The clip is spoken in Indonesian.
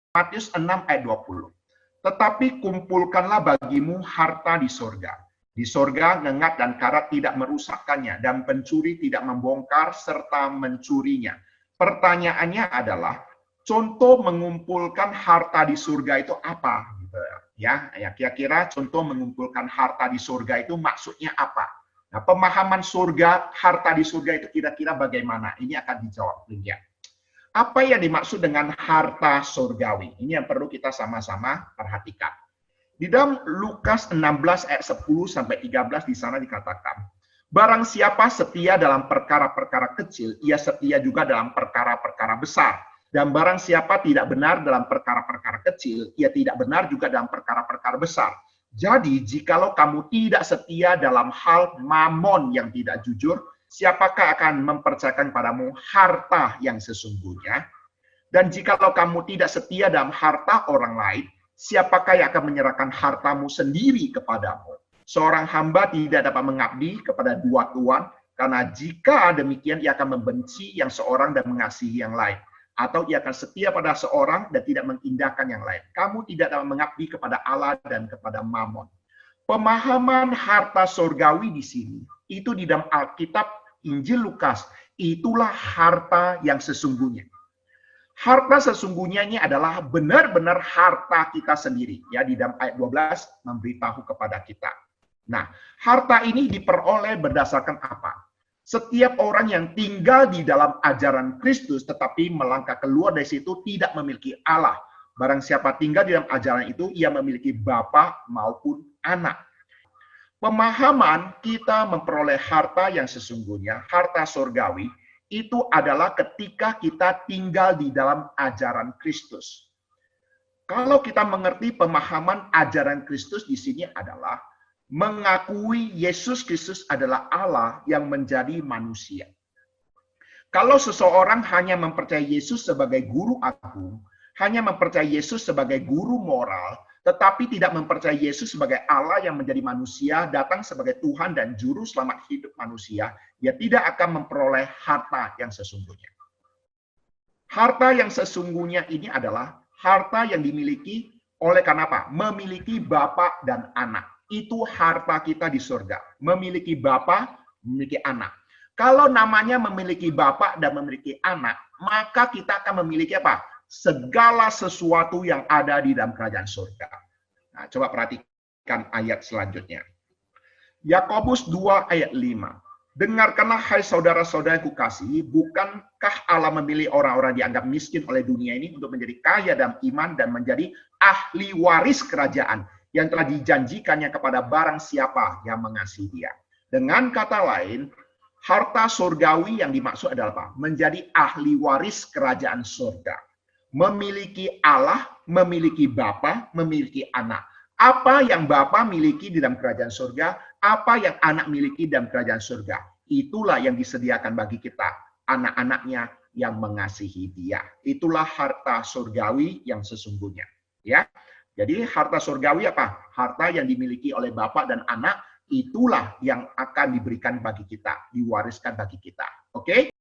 Matius 6 ayat 20. Tetapi kumpulkanlah bagimu harta di sorga. Di sorga ngengat dan karat tidak merusakkannya, dan pencuri tidak membongkar serta mencurinya. Pertanyaannya adalah, contoh mengumpulkan harta di surga itu apa? Ya, kira-kira contoh mengumpulkan harta di surga itu maksudnya apa? Nah, pemahaman surga, harta di surga itu kira-kira bagaimana? Ini akan dijawab Lydia. Apa yang dimaksud dengan harta surgawi? Ini yang perlu kita sama-sama perhatikan. Di dalam Lukas 16 ayat 10 sampai 13 di sana dikatakan, barang siapa setia dalam perkara-perkara kecil, ia setia juga dalam perkara-perkara besar. Dan barang siapa tidak benar dalam perkara-perkara kecil, ia tidak benar juga dalam perkara-perkara besar. Jadi, jikalau kamu tidak setia dalam hal mamon yang tidak jujur, siapakah akan mempercayakan padamu harta yang sesungguhnya? Dan jikalau kamu tidak setia dalam harta orang lain, siapakah yang akan menyerahkan hartamu sendiri kepadamu? Seorang hamba tidak dapat mengabdi kepada dua tuan, karena jika demikian ia akan membenci yang seorang dan mengasihi yang lain. Atau ia akan setia pada seorang dan tidak mengindahkan yang lain. Kamu tidak dapat mengabdi kepada Allah dan kepada Mammon. Pemahaman harta surgawi di sini, itu di dalam Alkitab Injil Lukas, itulah harta yang sesungguhnya. Harta sesungguhnya ini adalah benar-benar harta kita sendiri. Ya, di dalam ayat 12 memberitahu kepada kita. Nah, harta ini diperoleh berdasarkan apa? Setiap orang yang tinggal di dalam ajaran Kristus tetapi melangkah keluar dari situ tidak memiliki Allah. Barang siapa tinggal di dalam ajaran itu, ia memiliki bapa maupun anak. Pemahaman kita memperoleh harta yang sesungguhnya, harta surgawi, itu adalah ketika kita tinggal di dalam ajaran Kristus. Kalau kita mengerti pemahaman ajaran Kristus di sini adalah mengakui Yesus Kristus adalah Allah yang menjadi manusia. Kalau seseorang hanya mempercayai Yesus sebagai guru agung, hanya mempercayai Yesus sebagai guru moral, tetapi tidak mempercayai Yesus sebagai Allah yang menjadi manusia, datang sebagai Tuhan dan juru selamat hidup manusia, dia tidak akan memperoleh harta yang sesungguhnya. Harta yang sesungguhnya ini adalah harta yang dimiliki oleh karena apa? Memiliki bapa dan anak. Itu harta kita di surga. Memiliki bapa, memiliki anak. Kalau namanya memiliki bapa dan memiliki anak, maka kita akan memiliki apa? Segala sesuatu yang ada di dalam kerajaan surga. Nah, coba perhatikan ayat selanjutnya. Yakobus 2 ayat 5. Dengarkanlah hai saudara-saudara yang kukasihi, bukankah Allah memilih orang-orang dianggap miskin oleh dunia ini untuk menjadi kaya dalam iman dan menjadi ahli waris kerajaan yang telah dijanjikannya kepada barang siapa yang mengasihi dia. Dengan kata lain, harta surgawi yang dimaksud adalah apa? Menjadi ahli waris kerajaan surga. Memiliki Allah, memiliki Bapa, memiliki anak. Apa yang Bapa miliki di dalam kerajaan surga, apa yang anak miliki dalam kerajaan surga. Itulah yang disediakan bagi kita, anak-anaknya yang mengasihi dia. Itulah harta surgawi yang sesungguhnya. Ya. Jadi harta surgawi apa? Harta yang dimiliki oleh bapak dan anak, itulah yang akan diberikan bagi kita, diwariskan bagi kita. Oke?